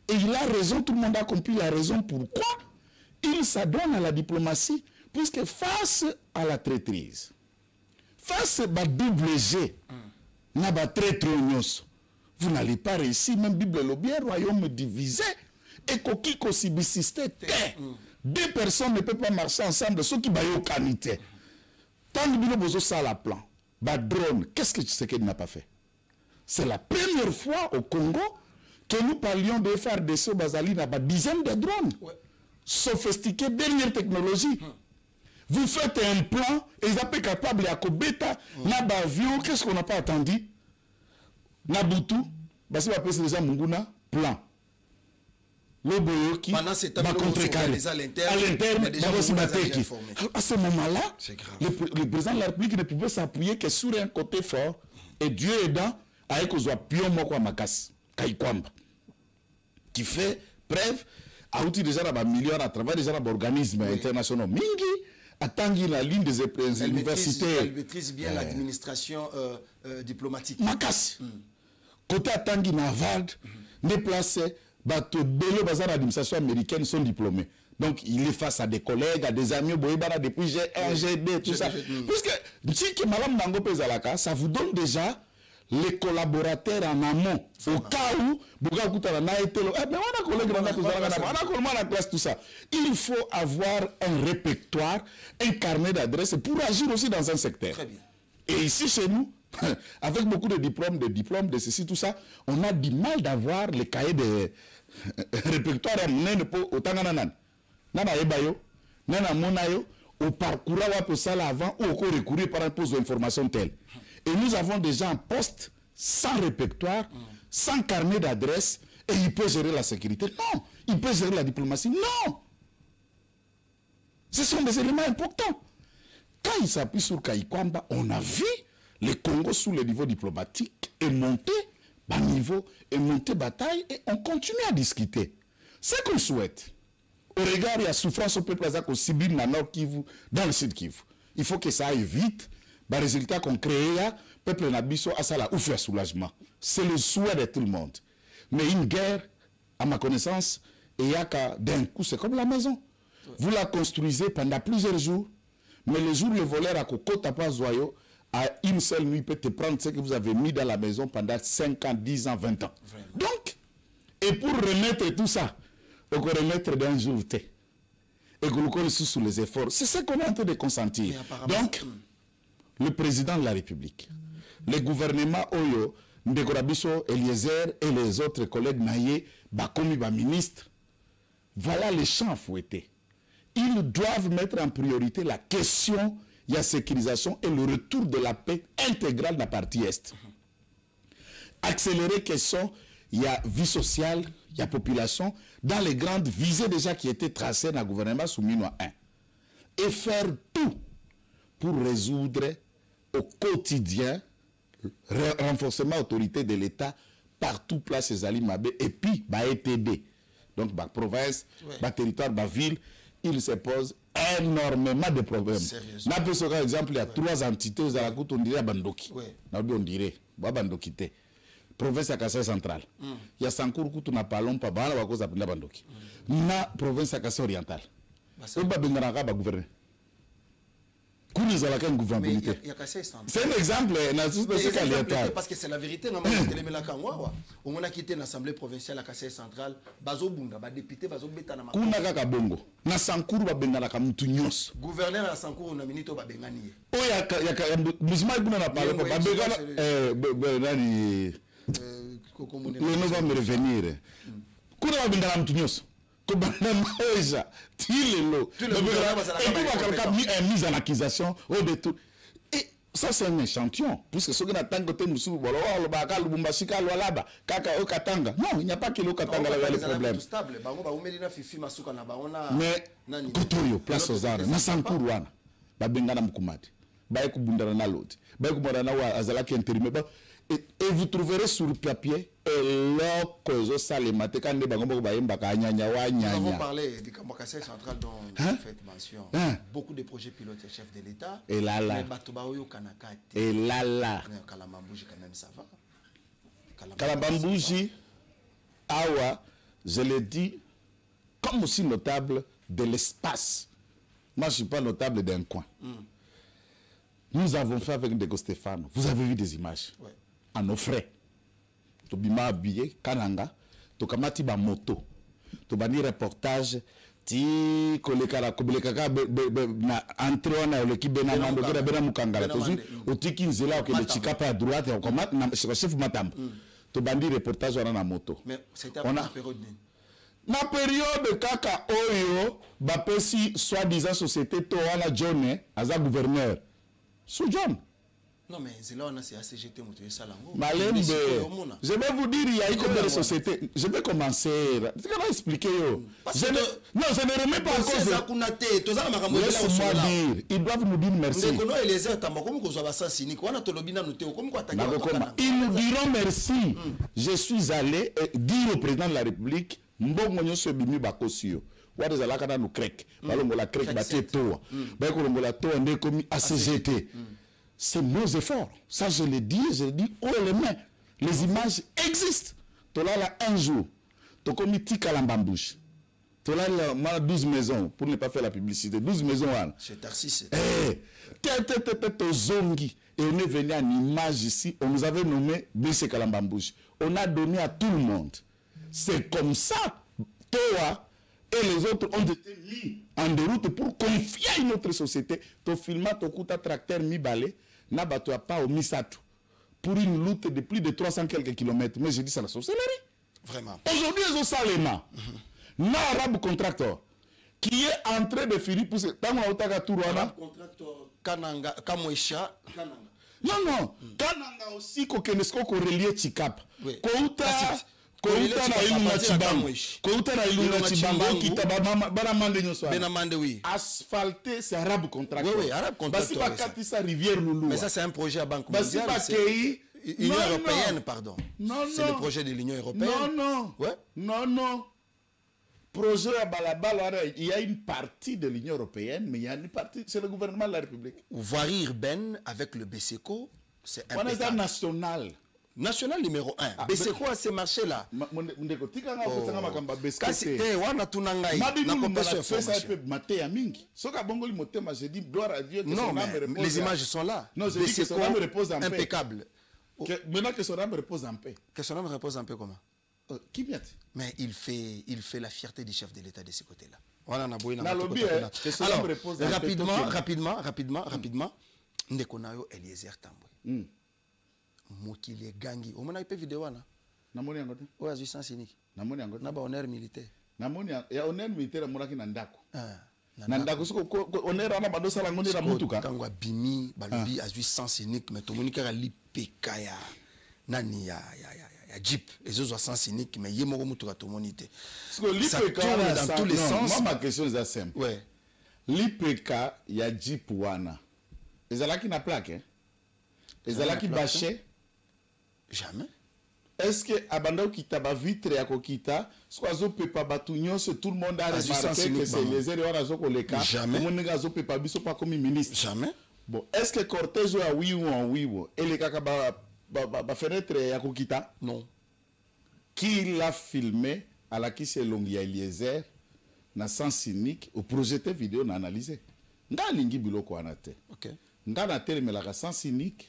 Et il a raison, tout le monde a compris la raison pourquoi il s'adonne à la diplomatie, puisque face à la traîtrise, face à la double G, vous n'allez pas réussir, même Bible le bien, royaume divisé, et qui subsistait. Deux personnes ne peuvent pas marcher ensemble, ceux qui ont qualité. Tant que nous avons ça à la plan, drone, qu'est-ce que Tshisekedi n'a pas fait? C'est la première fois au Congo que nous parlions de FARDC Bazali n'a pas dizaines de drones. Sophistiqués, dernière technologie. Vous faites un plan, et ils appellent capable à Kobeta, n'a avion, qu'est-ce qu'on n'a pas attendu? Nabutu, parce que c'est déjà Munguna, plan. L'Oboyoki, pendant ce temps, à l'interne, à ce moment-là, le président de la République ne pouvait s'appuyer que sur un côté fort, et Dieu aidant, avec aux Pion Mokwa Makas, Kaikwamba, qui fait preuve, a outil déjà dans millions à travers déjà l'organisme international. Mingi, a tangi la ligne des universités. Elle maîtrise bien l'administration diplomatique. Makas. Côté à tangi Navard, déplacé, l'administration américaine sont diplômés. Donc, il est face à des collègues, à des amis, depuis G1, G2, tout ça. Puisque, ça vous donne déjà les collaborateurs en amont. Au cas où, tout ça. Il faut avoir un répertoire, un carnet d'adresses pour agir aussi dans un secteur. Très bien. Et ici, chez nous, avec beaucoup de diplômes, de ceci, tout ça, on a du mal d'avoir les cahiers de répertoire au Tangananan. Nana Ebayo, Nana Monayo, au parcours avant ou au recourir par rapport aux informations telles. Et nous avons déjà un poste sans répertoire, sans carnet d'adresse, et il peut gérer la sécurité. Non. Il peut gérer la diplomatie. Non. Ce sont des éléments importants. Quand il s'appuie sur Kaikwamba, on a vu le Congo sous le niveau diplomatique est monté bas niveau, est monté bataille, et on continue à discuter. Ce qu'on souhaite, au regard de la souffrance au peuple qu'on subit dans le Nord Kivu, dans le Sud Kivu, il faut que ça aille vite. Le résultat qu'on crée, le peuple Nabiso a ça là, ouf, un soulagement. C'est le souhait de tout le monde. Mais une guerre, à ma connaissance, et y a qu'à d'un coup, c'est comme la maison. Vous la construisez pendant plusieurs jours, mais le jour où le voleur a coco pas zoyo, à une seule nuit, peut te prendre ce que vous avez mis dans la maison pendant 5 ans, 10 ans, 20 ans. Vraiment. Donc, et pour remettre tout ça, on peut remettre d'un jour, et que nous connaissons sous les efforts. C'est ce qu'on est en train de consentir. Donc, le président de la République, le gouvernement Oyo, Ndekorabiso, Eliezer et les autres collègues Naye, Bakomi, ministre, voilà les champs à fouetter. Ils doivent mettre en priorité la question de la sécurisation et le retour de la paix intégrale de la partie Est. Accélérer question, il y a vie sociale, il y a population, dans les grandes visées déjà qui étaient tracées dans le gouvernement Souminois 1. Et faire tout pour résoudre au quotidien le renforcement de l'autorité de l'État partout, place Ezali Mabé, et puis, ETD. Donc, province, territoire, ville, il se pose énormément de problèmes. N'a pas ce exemple, il y a 3 entités, on dirait Bandoki. On dirait, Bandoki. Province à Kassai centrale. Il y a Sankour qui n'a pas long, pas à cause de Bandoki. Na province à Kassai orientale. On va gouverner. C'est un exemple, parce que c'est la vérité. On a quitté l'Assemblée provinciale à Kassai centrale. Député, gouverneur à Sankour, on a mis au Babengani. Le nom va me revenir. Mise en accusation au détour. Et ça c'est un échantillon, puisque ce qu'on attend côté nous non, il n'y a pas que le Katanga là le problème. Mais Kotorio place aux arts, na Sankuruana, Babengana Mukumadi, Baïku Bundarana l'autre, Baïku Bundarana Azalaki intérimé. Et vous trouverez sur le papier nous avons parlé du Kassai central dont vous faites mention. Beaucoup de projets pilotes et chefs de l'État. Et là là. Et là là. Kalambambouji quand même ça va. Kalambambouji, Awa, je l'ai dit, comme aussi notable de l'espace. Moi, je ne suis pas notable d'un coin. Nous avons fait avec Ndeko Stéphane, vous avez vu des images, à nos frais. Tobima habillé, Kananga, Tokamati ba moto, Tobani reportage, ti kolekala kobelekaka na entrée na le kibena mando kera bena mukangala tozu otiki nzela ke le chikapa à droite on commat na chef matambo to bandi reportage wana na moto mais c'était à la période na période kaka oyo bapesi soi-disant société to wana John aza gouverneur sous John. Non mais c'est là on a c'est ACGT moto salango. Malembe. Je vais vous dire il y a une combien de sociétés. Je vais commencer. Tu vas expliquer yo. Non, je ne remets pas en cause. Laisse-moi dire. Ils doivent nous dire merci. Ils nous diront merci. Je suis allé dire au président de la République mbongo se bimi bakosio. Wade zalaka na nous crec. Balongola crec baté toa. Bakolongola toa ndé komi ACGT. C'est nos efforts. Ça, je le dis haut les mains. Les images existent. Tu là un jour. Tu commis Tikalambambouche. Tu là 12 maisons, pour ne pas faire la publicité. 12 maisons. Chez Tarsis. Zongi. Et on est venu en image ici. On nous avait nommé B.C. Kalambambouche. On a donné à tout le monde. C'est comme ça. Toi et les autres ont été mis en déroute pour confier à une autre société. Tu filmes, tu coûtes un tracteur mi-balé. N'abato pas au Misato pour une route de plus de 300 quelques kilomètres. Mais je dis ça la sorcellerie. Vraiment. Aujourd'hui, ils ont Salema, un arabe contracteur qui est en train de finir pour ce temps où contracteur Kananga, Kamoisha, Kananga. Non. Kananga aussi, Kokenesko, relié Chikap. Kouta na ilunga chibango. Kouta na ilunga chibango qui tabama banamande nyoso. Benamande oui. Asphalté c'est arabe contracteur. Oui, arabe contracteur. Basi ba katisa rivière Loulou. Mais ça c'est un projet à Banque mondiale. Basi ba kei Union européenne, pardon. Non. C'est le projet de l'Union européenne. Non. Ouais. Non. Projet à Balabala, il y a une partie de l'Union européenne, mais il y a une partie, c'est le gouvernement de la République. Voirie urbaine avec le BSECO, c'est un peu national. National numéro 1. BSECO a ces marchés-là. Non, mais les images sont là. Non, je dis que son âme repose en paix. Impeccable. Maintenant que son âme repose en paix. Que son âme repose en paix comment? Qui vient? Mais il fait la fierté du chef de l'État de ce côté-là. Voilà, alors, rapidement, Ndekonayo Eliezer Tambwe. Mokili gangi. On m'a fait vidéo là. Namoni angote. Ouais, azui sans cynique. Namoni angote. Naba honneur militaire. Namoni ya honneur militaire monaki na ndako. Nandako soko honneur ana badosa la ngoni la mutuka. Kangwa bimi balobi azui sans cynique mais to monika li pekaya. Nani ya Jeep les autres sans cynique mais yemoko mutuka to monité. Ça tourne dans tous les sens. Moi ma question est simple. Ouais. L'IPK ya Jeep wana. Ezalaki na plaque hein. Ezalaki bâché. Jamais. Est-ce que Abanda Kita ba vitre ya kokita, soit pepa batunyo, tout le monde a remarqué que c'est les erreurs à Zokoleka. Jamais. Tout le monde a pepa biso pas comme ministre. Jamais. Bon, est-ce que cortège a oui ou en oui ou et les kaka ba fenêtre ya kokita? Non. Qui l'a filmé à la qui c'est Longia Eliezer na sens cynique au projeté vidéo na analysé. Nga lingi biloko anate. OK. Nga na terme sens cynique.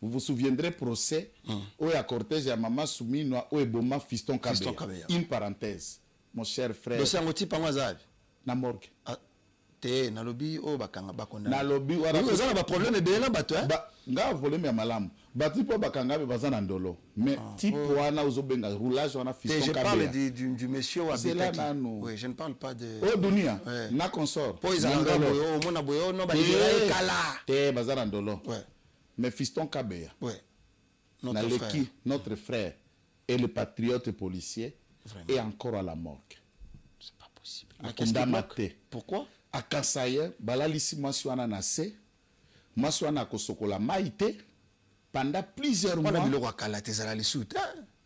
Vous vous souviendrez procès où il y a cortège à Maman Soumino où Eboma Fiston Kabeya. Une parenthèse, mon cher frère. Dossier ngoti pangwa na morgue. Te na lobby o bakanga bakona. Na lobby wala ko zana ba problème e na bato hein. Ba nga problème ya malamu. Bati po bakanga be bazana ndolo. Mais type wana ozobenga roulage wana Fiston Kabeya. Je parle du monsieur ou c'est là nanu. Oui, je ne parle pas de Oh dunia na consort. Po izanga boyo mona boyo no ba libérer kala. Te bazana ndolo. Ouais. Mais Fiston Kabeya, ouais. Notre frère et le patriote policier est encore à la morgue. C'est pas possible. Pourquoi? À Kasaye, Balalisi Maswana Nase, Maswana Kosokola Maïté, pendant plusieurs mois. On a biloko kala tezala les soutes.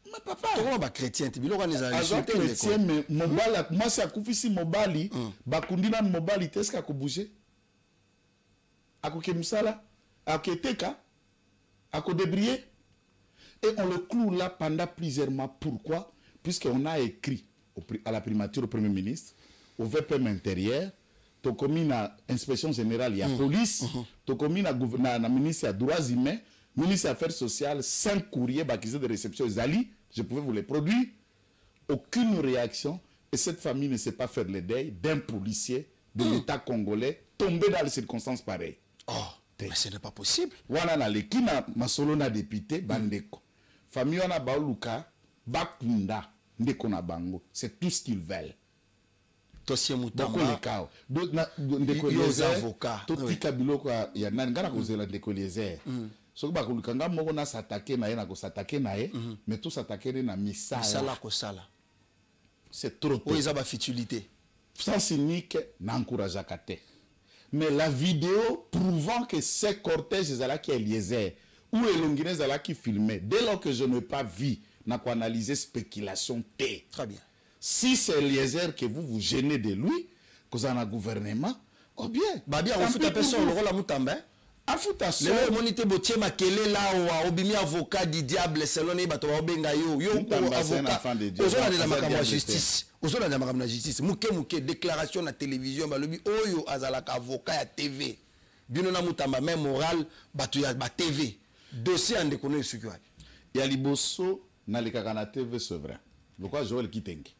Mais papa, comment ba chrétien ti biloko les a soutes chrétien mais mobala moi ça kufisi mobali, bakundina mobali teska ko bouger. Akokemsala, aketeka à débrier et on le cloue là pendant plusieurs mois. Pourquoi? Puisqu'on a écrit à la primature au Premier ministre, au VPM intérieur, tu commis à l'inspection générale, il y a police, tu commis à la ministre des droits humains, ministre des Affaires sociales, 5 courriers accusés de réception. Zali, je pouvais vous les produire. Aucune réaction. Et cette famille ne sait pas faire le deuil d'un policier de l'État congolais tombé dans les circonstances pareilles. Oh, mais ce n'est pas possible. Voilà, na lekina masolona député bandeko. Famille on a baoluka, bakunda, ndeko na bango. C'est tout ce qu'ils veulent. Dossier Moutamba. Ndeko les avocats. Tout tika biloko ya nani ngana kozela ndeko les soki bakoluka nga moko na s'attaquer na ye na ko s'attaquer na ye, mais tout s'attaquer na misala. Misala ko sala. C'est trop tôt. Oui, ils ont la futilité. Sans cynique, n'encourage à Kate. Mais la vidéo prouvant que ces cortèges qui est Eliezer ou Elongine qui filmait, dès lors que je n'ai pas vu, n'a pas analysé spéculation T. Très bien. Si c'est Eliezer que vous gênez de lui, que vous avez un gouvernement, oh bien. Bah bien, on fout ta personne, le rôle à Moutamba. Le monité botier makele là ou obimi avocat du diable selon les bateaux obenga yo avocat ozona de la makama justice ozona de la makama justice muke déclaration na télévision balobi oyo azalaka avocat ya TV bino na Moutamba même moral bato ya ba TV dossier ande kono suki wa ya liboso na lekaka na TV c'est vrai pourquoi Joël Kitenge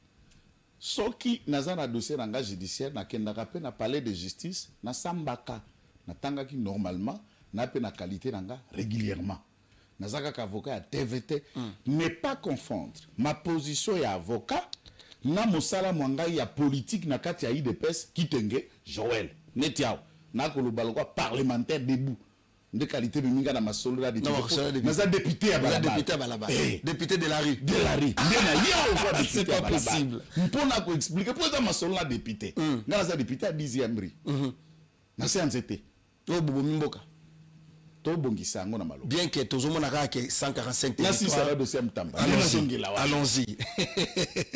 soki nazana dossier na judiciaire na kendaka pe na palais de justice na sambaka natanga ki normalement na pe na qualité nanga régulièrement nazaka ka avocat à TVT ne pas confondre ma position ya avocat na mosala mwanga ya politique na kati ya IDPS Kitenge Joël netiao na koloba lokwa parlementaire debout de qualité de minga na masolo la député à Balaba député de la rue c'est pas possible pour na ko expliquer pour ça masolo la député na za député à 10e rue na c'est nzete to bobo mimboka to bongisa yango na malo bien que tozomona kaka 145 territoire si ça va dossier Moutamba allons-y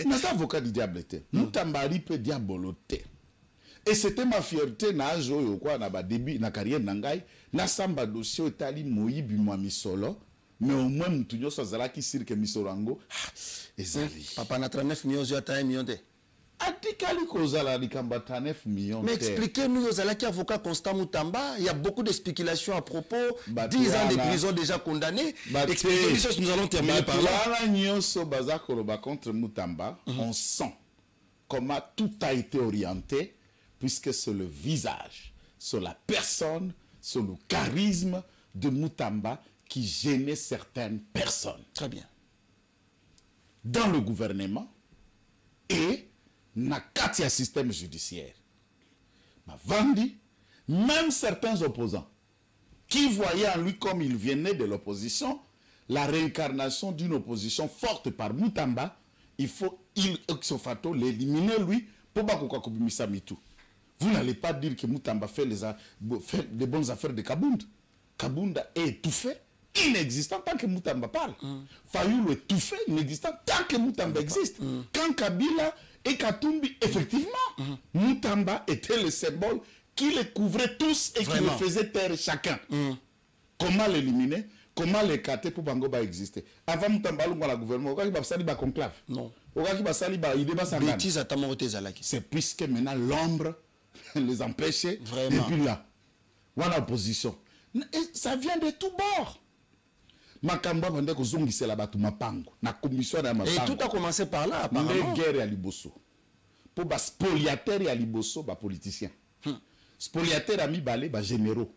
na ça avocat du diable te Moutamba ali peut diaboloté et c'était ma fierté na joyo quoi na ba début na carrière nangai na samba dossier etali moyibi mwa misolo mais au moins mutunyo so zala ki cirque misolo ngo ezali papa na 39 millions yo ata 1 million de Atikali kozala likambata 9 millions. Mais expliquez-nous, Ozalaki avocat Constant Moutamba, il y a beaucoup de spéculations à propos, 10 ans de prison déjà condamnés. Expliquez-nous, nous allons terminer par là. Nyonso baza koloba contre Moutamba, on sent comment tout a été orienté, puisque c'est le visage, c'est la personne, c'est le charisme de Moutamba qui gênait certaines personnes. Très bien. Dans le gouvernement et na kati ya système judiciaire. Ma Vandi, même certains opposants qui voyaient en lui comme il venait de l'opposition, la réincarnation d'une opposition forte par Moutamba, il faut ipso facto l'éliminer lui pour bakoka kubimisa mitu. Vous n'allez pas dire que Moutamba fait des bonnes affaires de Kabunda. Kabunda est étouffé, inexistant tant que Moutamba parle. Fayoulou est étouffé, inexistant tant que Moutamba existe. Quand Kabila et Katumbi, effectivement, Moutamba était le symbole qui les couvrait tous et qui les faisait taire chacun. Comment l'éliminer? Comment l'écarter pour Bangoba exister? Avant Moutamba, le gouvernement, il va faire un conclave. Non. C'est puisque maintenant l'ombre les empêchait. Vraiment. Et puis là, voilà l'opposition. Ça vient de tous bords. Makamba vende ko zongisela batu mapango na commission na mapango. Et tout a commencé par là apparemment. Guerre à Liboso. Pour bas spoliataire à Liboso ba politicien. Spoliataire a mis balé ba généraux.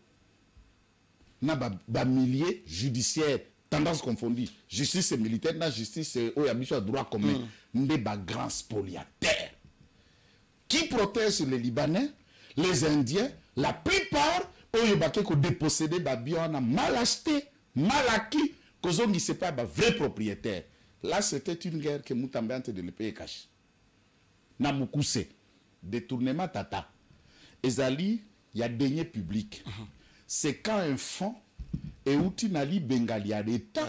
Na ba milliers judiciaires tendance confondue. Justice et militaire na justice au ya mission droit commun. Ndé ba grand spoliataire. Qui protège les Libanais, les Indiens, la plupart au baké ko déposséder ba bien mal acheté. Malaki, Kozongi c'est pas un vrai propriétaire. Là, c'était une guerre que Moutamba a de le payer cash. Namukuse, détournement tata. Ezali, il y a deniers publics. C'est quand un fonds et outil nali bengali à l'État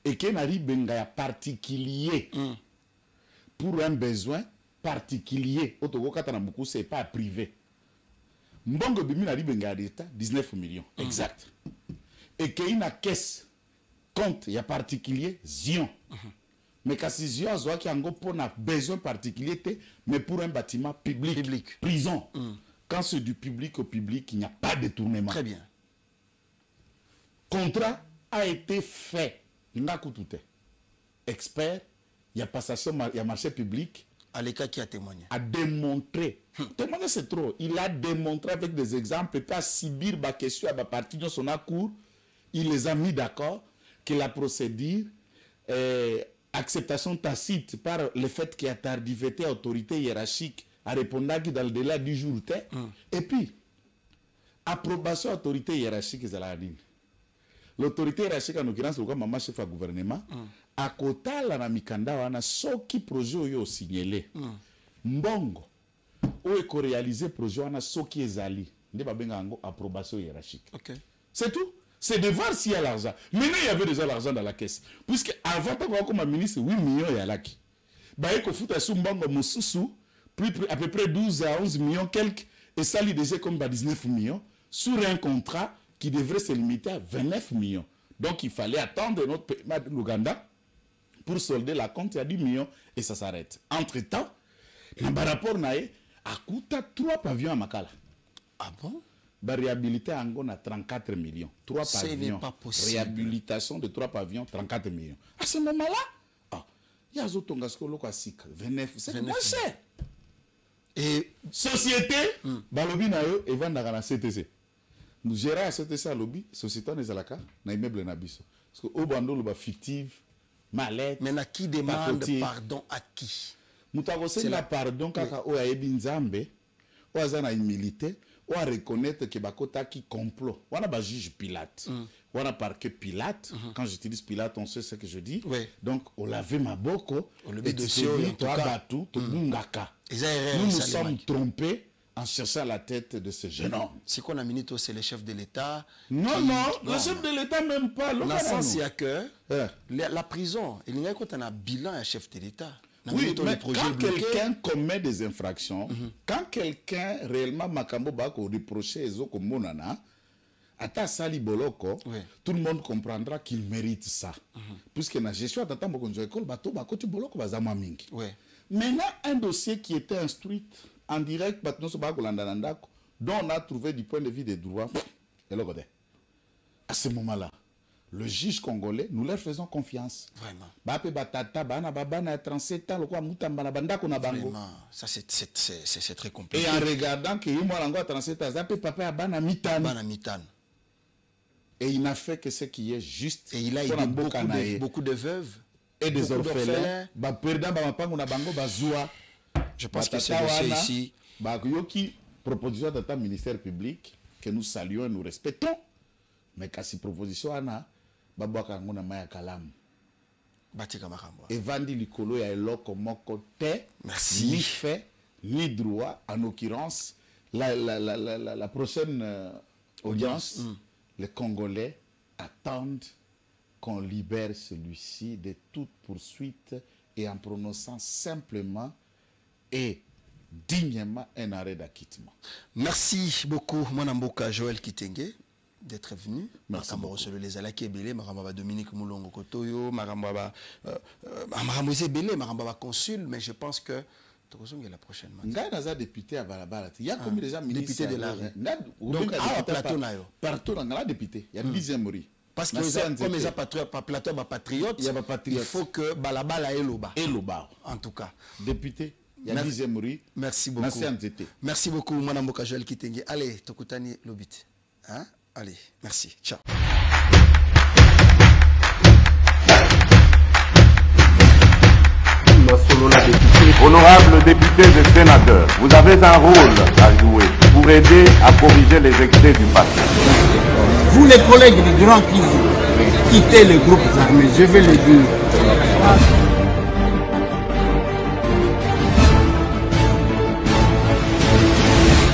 et que nali bengali particulier pour un besoin particulier. Otogokata Namukuse c'est pas privé. Mbongo bimi nali bengali à l'État 19 millions. Exact. Et qu'il y a une caisse, compte, il y a particulier, Zion. Mais Cassizio a besoin qu'il y ait un besoin particulier, mais pour un bâtiment public. Prison. Quand c'est du public au public, il n'y a pas de détournement. Très bien. Contrat a été fait. Expert, il y a passation, il y a marché public. Aleka qui a témoigné. A démontré. Témoigner c'est trop. Il a démontré avec des exemples, et pas subir ma question à ma partie de son cours. Il les a mis d'accord que la procédure, acceptation tacite par le fait qu'il y a tardivité autorité hiérarchique à répondre dans le délai du jour. Et puis, approbation autorité hiérarchique, c'est la ligne. L'autorité hiérarchique, en l'occurrence, le maman chef du gouvernement, à côté de la Mikanda, on a ce qui projet au signalé. Mbongo, où est réalisé projet, on a ce qui est allé. Ne pas bien approbation hiérarchique. C'est tout. C'est de voir s'il y a l'argent. Maintenant, il y avait déjà l'argent dans la caisse. Puisque avant, comme ministre, 8 millions, il y a là. Il faut foutre sous Mbongo Moussoussou, à peu près 12 à 11 millions, quelques, et ça lui déjà comme 19 millions, sur un contrat qui devrait se limiter à 29 millions. Donc, il fallait attendre notre paiement de l'Ouganda pour solder la compte à 10 millions et ça s'arrête. Entre-temps, dans le rapport, il y a 3 pavillons à Makala. Ah bon? La réhabilité en Angola, 34 millions. 3 pavillons. Pas possible. Réhabilitation de 3 pavillons, 34 millions. À ce moment-là, il y a 29, c'est moins cher. Et société, balobi na yo et vendre dans la CTC. Nous gérons la CTC à lobby, société des alaka, na immeuble na biso. Parce que au bando le fictive, mallette. Mais qui demande pardon à qui? Moutagose la pardon kaka o ayebi nzambe, o azana humilité, o a reconnaître que bakota qui complot. On a ba juge Pilate. On a parquet Pilate. Quand j'utilise Pilate, on sait ce que je dis. Donc, on lave ma boko. On le met dessus, Nous nous sommes trompés en cherchant la tête de ce jeune homme. C'est qu'on a minute, c'est le chef de l'État. Non, le chef de l'État même pas. Dans le sens, il y a que la prison, il y a quand on a un bilan à chef de l'État. Oui, mais quand quelqu'un commet des infractions, quand quelqu'un réellement makambo bako reproché ezoko monana, ata sali boloko, tout le monde comprendra qu'il mérite ça. Puisque na gestion atata mokonzo école bato bako tu boloko bazama mingi. Maintenant un dossier qui était instruit en direct batno so bako landanandako, dont on a trouvé du point de vue des droits, à ce moment-là, le juge congolais, nous leur faisons confiance. Vraiment. Vraiment. Ça c'est très compliqué. Et en regardant que moi 37 ans, papa a bana mitan. Et il n'a fait que ce qui est juste. Et il a aidé beaucoup de veuves et des orphelins. Je pense que c'est ici. Yoki proposition de ministère public que nous saluons et nous respectons. Mais quand cette proposition ana babwaka ngona maya kalamu batika makambo et vandi likolo ya eloko moko te ni fait ni droit. En l'occurrence la prochaine audience les Congolais attendent qu'on libère celui-ci de toute poursuite et en prononçant simplement et dignement un arrêt d'acquittement. Merci beaucoup Mwanamboka Joël Kitenge d'être venu. Merci beaucoup. Les alaki ebele, maramba Dominique Moulongo Kotoyo, maramba ebele, maramba consul, mais je pense que la prochaine. Ngai naza député à Balabala. Il y a comme déjà député de la rue. Donc à plateau nayo. Partout dans la député, il y a 10e rue. Parce que comme les plateau patriotes, il faut que Balabala et Loba. En tout cas, député, il y a 10e rue. Merci beaucoup. Merci beaucoup Madame Boka Joël Kitenge. Allez, Tokutani Lobit. Hein? Allez, merci. Ciao. Honorables députés et sénateurs, vous avez un rôle à jouer pour aider à corriger les excès du passé. Vous les collègues du Grand Kivu, quittez les groupes armés, je vais le dire.